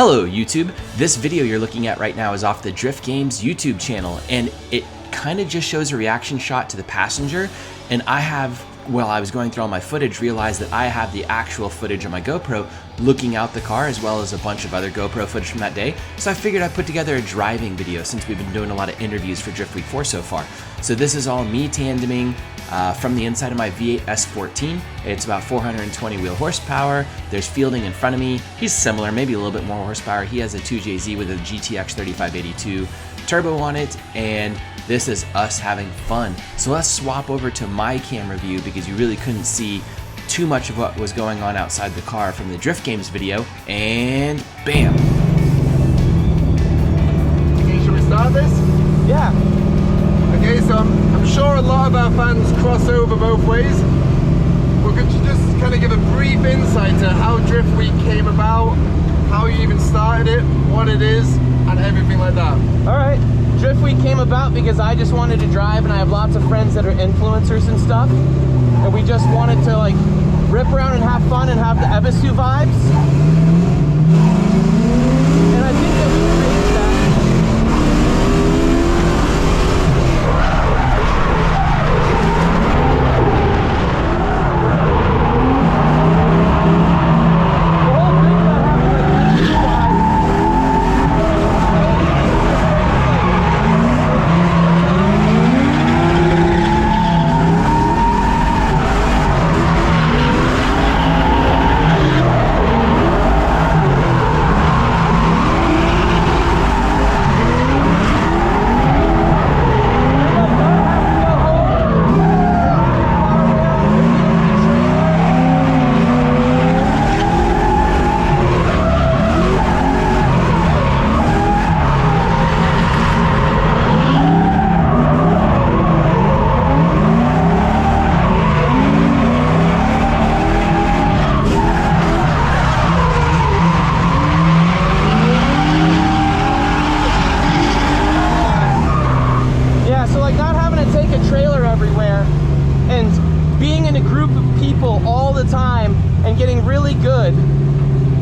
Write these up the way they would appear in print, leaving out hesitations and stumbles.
Hello YouTube, this video you're looking at right now is off the Drift Games YouTube channel, and it kind of just shows a reaction shot to the passenger, and while I was going through all my footage, realized that I have the actual footage on my GoPro looking out the car, as well as a bunch of other GoPro footage from that day. So I figured I'd put together a driving video since we've been doing a lot of interviews for Driftweek 4 so far. So this is all me tandeming from the inside of my V8 S14. It's about 420 wheel horsepower. There's Fielding in front of me. He's similar, maybe a little bit more horsepower. He has a 2JZ with a GTX 3582 turbo on it, and this is us having fun. So let's swap over to my camera view because you really couldn't see too much of what was going on outside the car from the Drift Games video, and bam! Okay, should we start this? Yeah. Okay, so I'm sure a lot of our fans cross over both ways. Well, could you just kind of give a brief insight to how Driftweek came about, how you even started it, what it is, and everything like that? Alright, Driftweek came about because I just wanted to drive, and I have lots of friends that are influencers and stuff, and we just wanted to like rip around and have fun and have the Ebisu vibes. And I think that we created that. Being in a group of people all the time and getting really good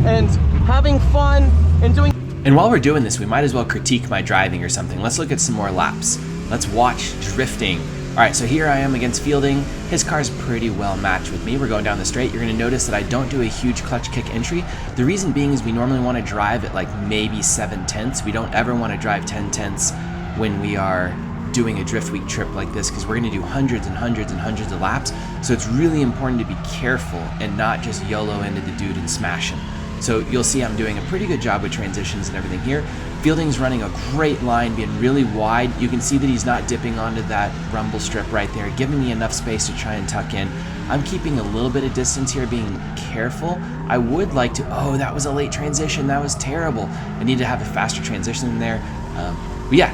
and having fun and doing. And while we're doing this, we might as well critique my driving or something. Let's look at some more laps. Let's watch drifting. All right, so here I am against Fielding. His car's pretty well matched with me. We're going down the straight. You're gonna notice that I don't do a huge clutch kick entry. The reason being is we normally wanna drive at like maybe 7/10. We don't ever wanna drive 10/10 when we are doing a Driftweek trip like this, because we're going to do hundreds and hundreds and hundreds of laps. So it's really important to be careful and not just YOLO into the dude and smash him. So you'll see I'm doing a pretty good job with transitions and everything here. Fielding's running a great line, being really wide. You can see that he's not dipping onto that rumble strip right there, giving me enough space to try and tuck in. I'm keeping a little bit of distance here, being careful. I would like to, oh, that was a late transition. That was terrible. I need to have a faster transition in there. But yeah,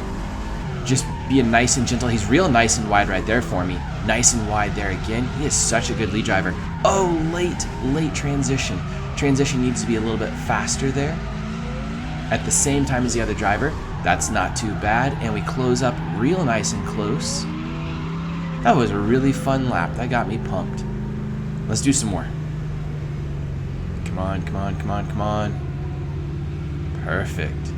just being nice and gentle. He's real nice and wide right there for me. Nice and wide there again. He is such a good lead driver. Oh, late transition. Transition needs to be a little bit faster there. At the same time as the other driver. That's not too bad. And we close up real nice and close. That was a really fun lap. That got me pumped. Let's do some more. Come on, come on, come on, come on. Perfect.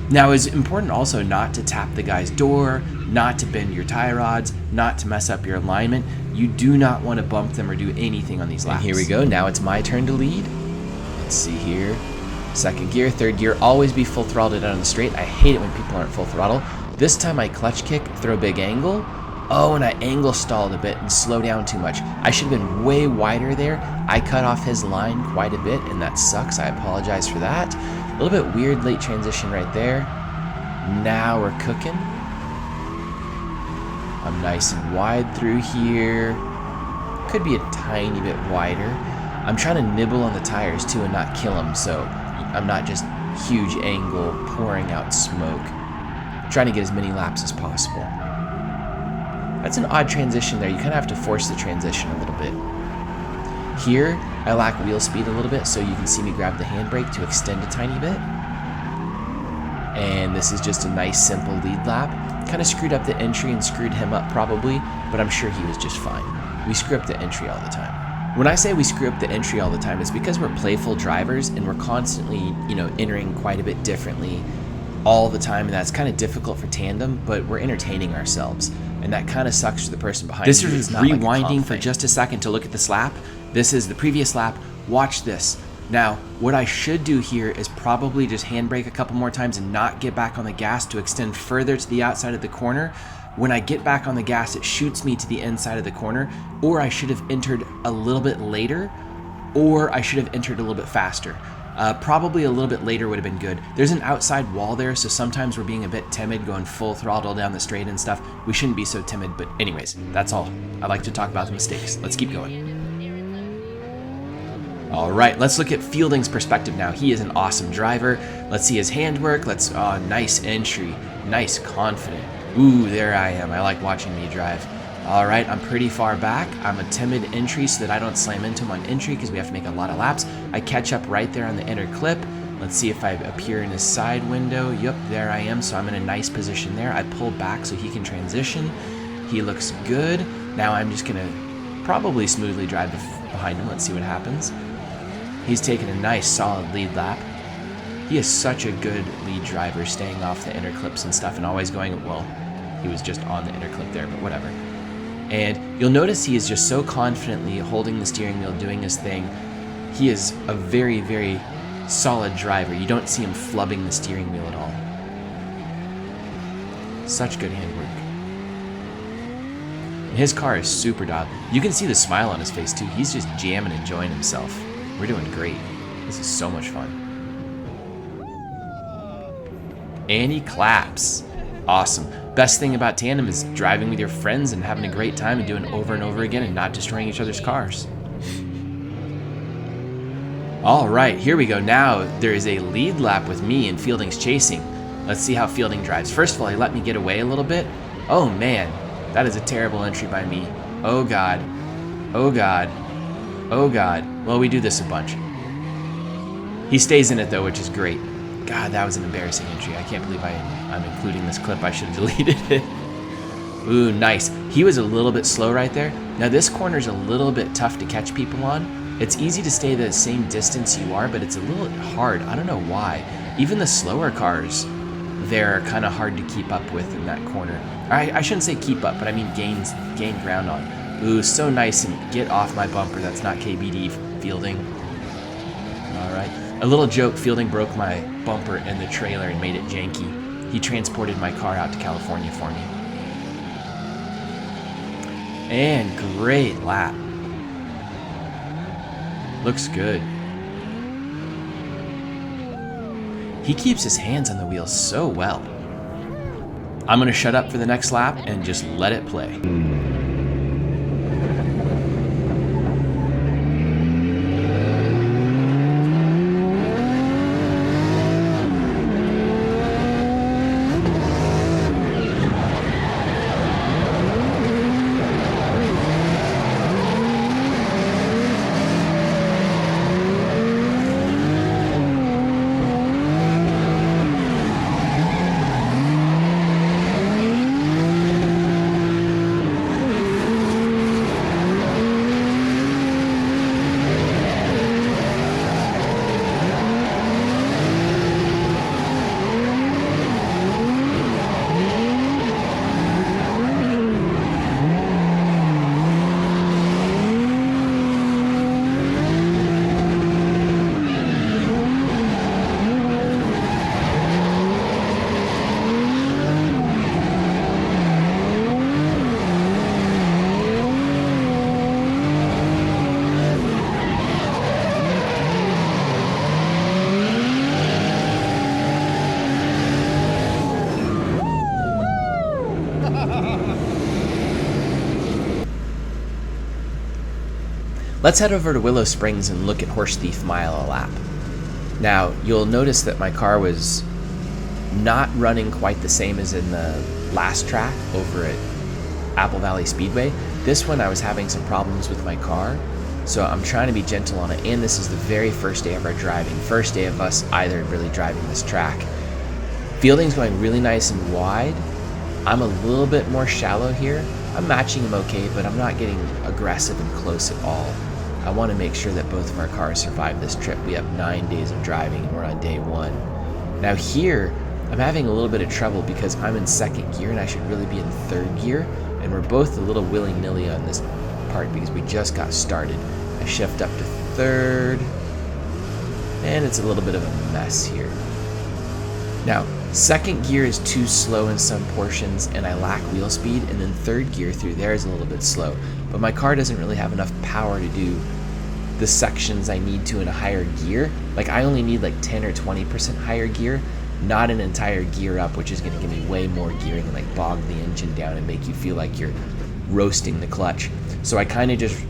Now, it's important also not to tap the guy's door, not to bend your tie rods, not to mess up your alignment. You do not want to bump them or do anything on these laps. And here we go. Now it's my turn to lead. Let's see here. Second gear, third gear. Always be full throttled out on the straight. I hate it when people aren't full throttle. This time I clutch kick, throw a big angle. Oh, and I angle stalled a bit and slow down too much. I should have been way wider there. I cut off his line quite a bit, and that sucks. I apologize for that. A little bit weird late transition right there. Now we're cooking. I'm nice and wide through here. Could be a tiny bit wider. I'm trying to nibble on the tires too and not kill them, so I'm not just huge angle pouring out smoke. I'm trying to get as many laps as possible. That's an odd transition there. You kind of have to force the transition a little bit. Here, I lack wheel speed a little bit, so you can see me grab the handbrake to extend a tiny bit. And this is just a nice, simple lead lap. Kind of screwed up the entry and screwed him up probably, but I'm sure he was just fine. We screw up the entry all the time. When I say we screw up the entry all the time, it's because we're playful drivers and we're constantly, entering quite a bit differently all the time, and that's kind of difficult for Tandem, but we're entertaining ourselves, and that kind of sucks for the person behind you. This is rewinding for just a second to look at this lap. This is the previous lap. Watch this. Now, what I should do here is probably just handbrake a couple more times and not get back on the gas to extend further to the outside of the corner. When I get back on the gas, it shoots me to the inside of the corner, or I should have entered a little bit later, or I should have entered a little bit faster. Probably a little bit later would have been good. There's an outside wall there, so sometimes we're being a bit timid, going full throttle down the straight and stuff. We shouldn't be so timid, but anyways, that's all. I like to talk about the mistakes. Let's keep going. All right, let's look at Fielding's perspective now. He is an awesome driver. Let's see his handwork. Nice entry, nice, confident. Ooh, there I am. I like watching me drive. All right, I'm pretty far back. I'm a timid entry so that I don't slam into him on entry because we have to make a lot of laps. I catch up right there on the inner clip. Let's see if I appear in his side window. Yep, there I am. So I'm in a nice position there. I pull back so he can transition. He looks good. Now I'm just gonna probably smoothly drive behind him. Let's see what happens. He's taking a nice solid lead lap. He is such a good lead driver, staying off the inner clips and stuff and always going, well, he was just on the inner clip there, but whatever. And you'll notice he is just so confidently holding the steering wheel, doing his thing. He is a very, very solid driver. You don't see him flubbing the steering wheel at all. Such good handwork. And his car is super dialed. You can see the smile on his face too. He's just jamming, enjoying himself. We're doing great. This is so much fun. And he claps. Awesome. Best thing about Tandem is driving with your friends and having a great time and doing it over and over again and not destroying each other's cars. All right, here we go. Now there is a lead lap with me and Fielding's chasing. Let's see how Fielding drives. First of all, he let me get away a little bit. Oh man, that is a terrible entry by me. Oh God. Oh God. Oh God. Well, we do this a bunch. He stays in it though, which is great. God, that was an embarrassing entry. I can't believe I'm including this clip. I should have deleted it. Ooh, nice. He was a little bit slow right there. Now this corner's a little bit tough to catch people on. It's easy to stay the same distance you are, but it's a little hard. I don't know why. Even the slower cars, they're kind of hard to keep up with in that corner. I shouldn't say keep up, but I mean gain ground on. Ooh, so nice, and get off my bumper. That's not KBD, Fielding. All right. A little joke, Fielding broke my bumper in the trailer and made it janky. He transported my car out to California for me. And great lap. Looks good. He keeps his hands on the wheel so well. I'm gonna shut up for the next lap and just let it play. Let's head over to Willow Springs and look at Horse Thief mile a lap. Now, you'll notice that my car was not running quite the same as in the last track over at Apple Valley Speedway. This one I was having some problems with my car, so I'm trying to be gentle on it, and this is the very first day of our driving, first day of us either really driving this track. Fielding's going really nice and wide. I'm a little bit more shallow here. I'm matching him okay, but I'm not getting aggressive and close at all. I want to make sure that both of our cars survive this trip. We have 9 days of driving and we're on day 1. Now here, I'm having a little bit of trouble because I'm in 2nd gear and I should really be in 3rd gear, and we're both a little willy-nilly on this part because we just got started. I shift up to 3rd, and it's a little bit of a mess here. Now, 2nd gear is too slow in some portions and I lack wheel speed, and then 3rd gear through there is a little bit slow, but my car doesn't really have enough power to do the sections I need to in a higher gear. Like, I only need like 10 or 20% higher gear, not an entire gear up, which is going to give me way more gearing and like bog the engine down and make you feel like you're roasting the clutch. So I kind of just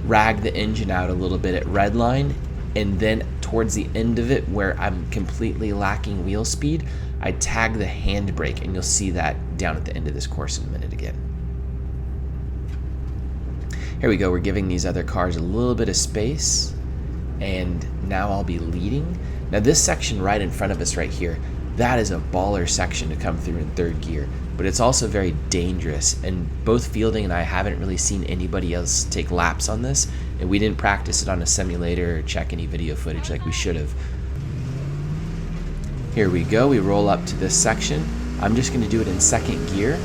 rag the engine out a little bit at redline, and then towards the end of it where I'm completely lacking wheel speed, I tag the handbrake, and you'll see that down at the end of this course in a minute again. Here we go, we're giving these other cars a little bit of space, and now I'll be leading. Now this section right in front of us right here, that is a baller section to come through in 3rd gear, but it's also very dangerous, and both Fielding and I haven't really seen anybody else take laps on this, and we didn't practice it on a simulator or check any video footage like we should have. Here we go, we roll up to this section. I'm just going to do it in 2nd gear.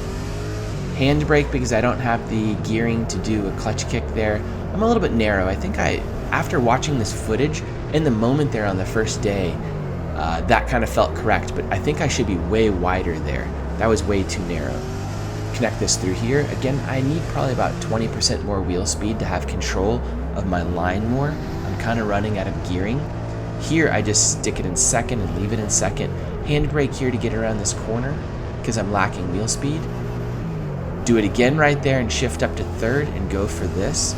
Handbrake because I don't have the gearing to do a clutch kick there. I'm a little bit narrow. I think after watching this footage, in the moment there on the first day, that kind of felt correct, but I think I should be way wider there. That was way too narrow. Connect this through here. Again, I need probably about 20% more wheel speed to have control of my line more. I'm kind of running out of gearing. Here, I just stick it in 2nd and leave it in 2nd. Handbrake here to get around this corner because I'm lacking wheel speed. Do it again right there and shift up to 3rd and go for this.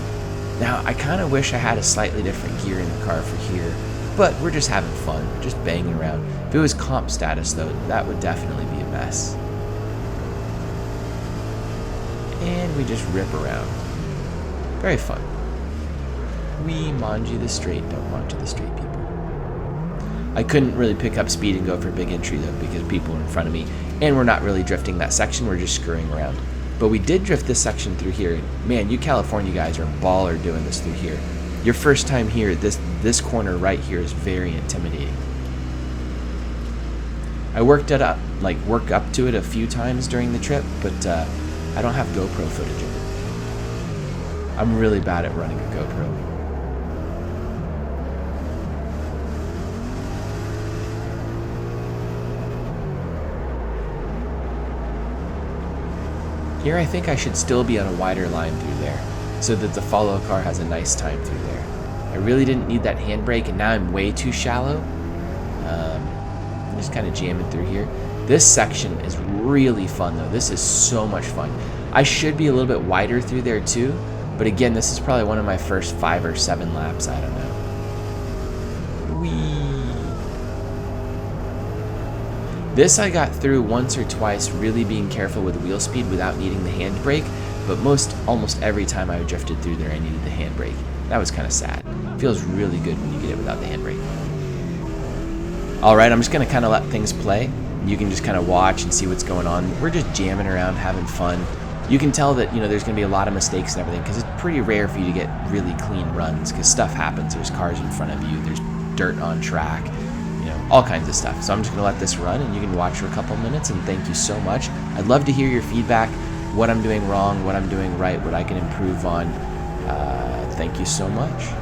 Now, I kind of wish I had a slightly different gear in the car for here, but we're just having fun, just banging around. If it was comp status though, that would definitely be a mess. And we just rip around. Very fun. We manji the straight, don't manji the straight, people. I couldn't really pick up speed and go for a big entry though because people were in front of me, and we're not really drifting that section, we're just screwing around. But we did drift this section through here. Man, you California guys are a baller doing this through here. Your first time here, this corner right here is very intimidating. I work up to it a few times during the trip, but I don't have GoPro footage of it. I'm really bad at running a GoPro. Here I think I should still be on a wider line through there, so that the follow car has a nice time through there. I really didn't need that handbrake, and now I'm way too shallow. I'm just kind of jamming through here. This section is really fun though. This is so much fun. I should be a little bit wider through there too, but again, this is probably one of my first 5 or 7 laps, I don't know. Whee! This I got through once or twice, really being careful with wheel speed without needing the handbrake, but almost every time I drifted through there I needed the handbrake. That was kind of sad. Feels really good when you get it without the handbrake. Alright, I'm just going to kind of let things play. You can just kind of watch and see what's going on. We're just jamming around, having fun. You can tell that, there's going to be a lot of mistakes and everything, because it's pretty rare for you to get really clean runs, because stuff happens. There's cars in front of you, there's dirt on track, all kinds of stuff. So I'm just going to let this run, and you can watch for a couple minutes, and thank you so much. I'd love to hear your feedback, what I'm doing wrong, what I'm doing right, what I can improve on. Thank you so much.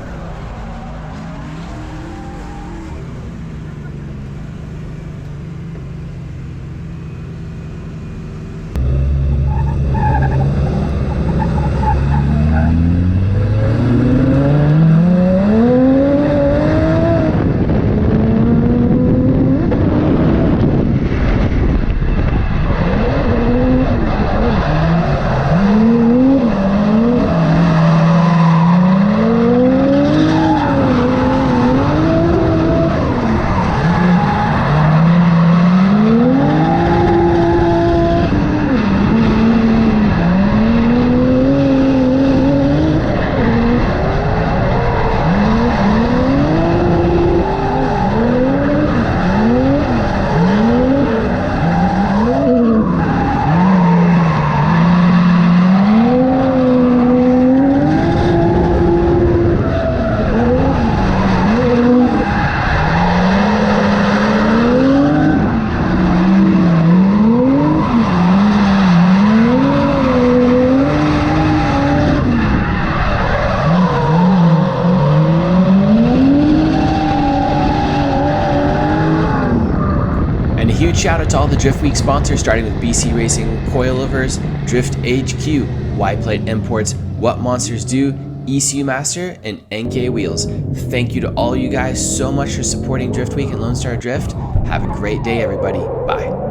shout out to all the Driftweek sponsors, starting with BC Racing Coilovers, Drift HQ, Y Plate Imports, What Monsters Do, ECU Master, and NK Wheels. Thank you to all you guys so much for supporting Driftweek and Lone Star Drift. Have a great day, everybody. Bye.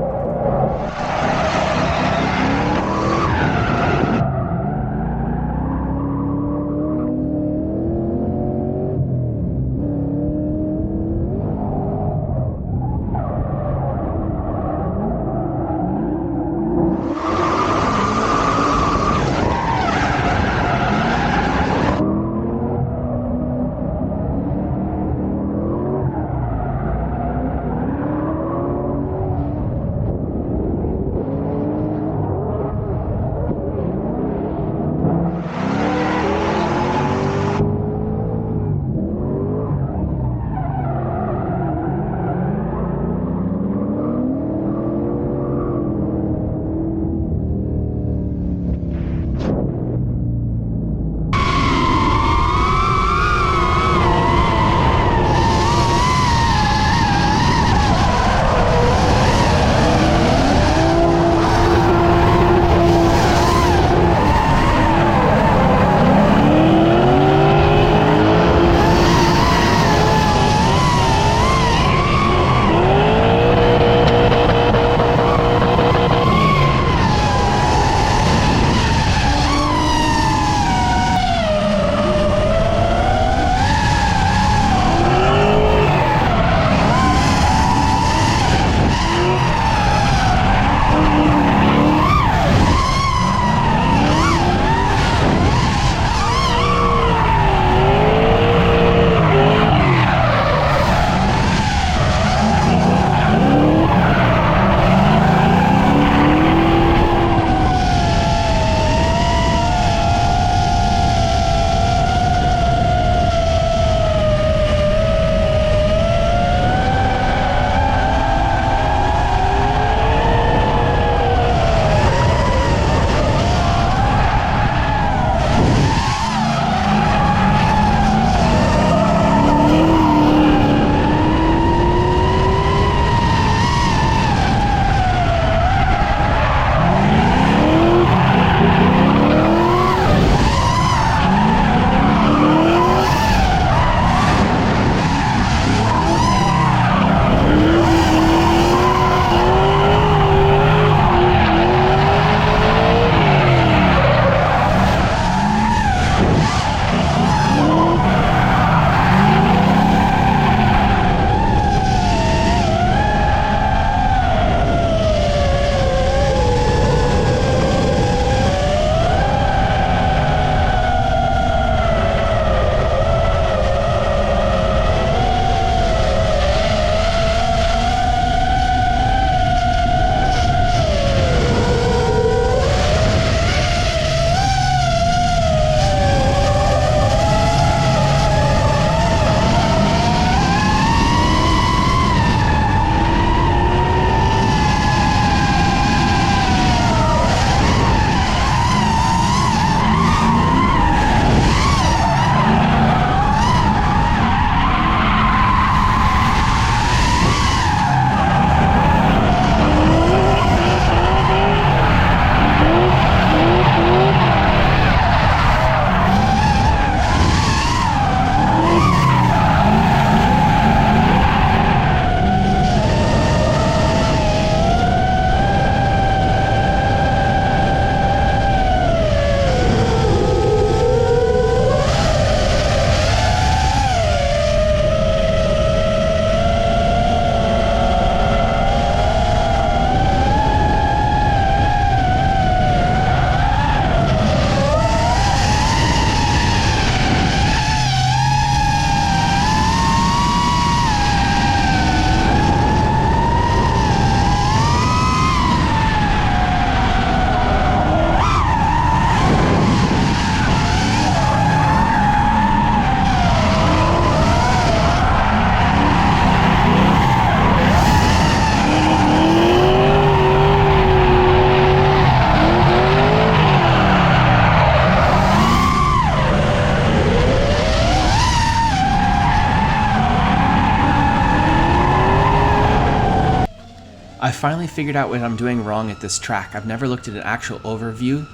finally figured out what I'm doing wrong at this track. I've never looked at an actual overview.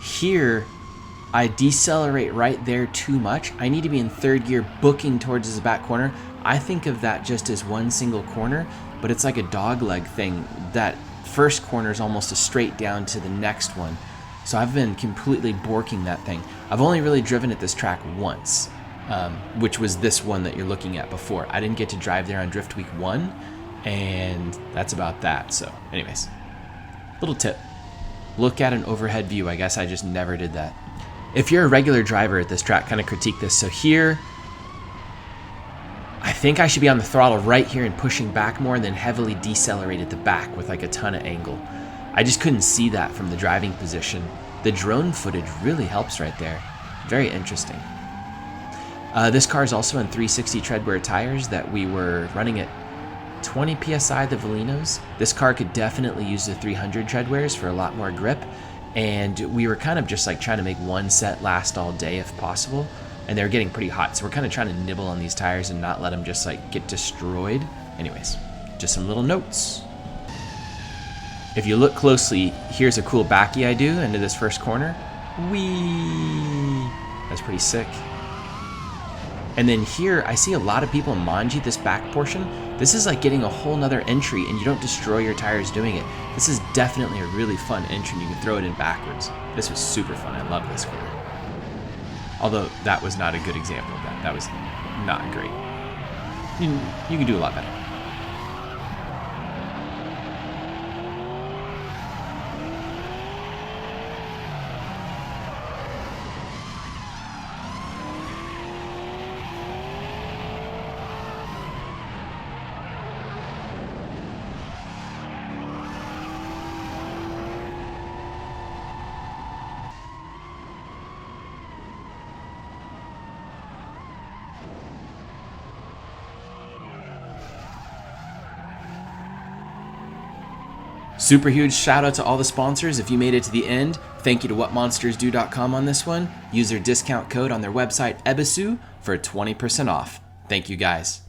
Here, I decelerate right there too much. I need to be in third gear booking towards his back corner. I think of that just as one single corner, but it's like a dog leg thing. That first corner is almost a straight down to the next one. So I've been completely borking that thing. I've only really driven at this track once, which was this one that you're looking at before. I didn't get to drive there on Driftweek 1, and that's about that. So anyways, little tip. Look at an overhead view. I guess I just never did that. If you're a regular driver at this track, kind of critique this. So here, I think I should be on the throttle right here and pushing back more and then heavily decelerate at the back with like a ton of angle. I just couldn't see that from the driving position. The drone footage really helps right there. Very interesting. This car is also on 360 treadwear tires that we were running at 20 PSI, the Valinos. This car could definitely use the 300 treadwears for a lot more grip. And we were kind of just like trying to make one set last all day if possible. And they were getting pretty hot. So we're kind of trying to nibble on these tires and not let them just like get destroyed. Anyways, just some little notes. If you look closely, here's a cool backy I do into this first corner. Whee! That's pretty sick. And then here, I see a lot of people manji this back portion. This is like getting a whole nother entry and you don't destroy your tires doing it. This is definitely a really fun entry and you can throw it in backwards. This was super fun. I love this corner. Although that was not a good example of that. That was not great. You can do a lot better. Super huge shout out to all the sponsors. If you made it to the end, thank you to whatmonstersdo.com on this one. Use their discount code on their website, EBISU, for 20% off. Thank you guys.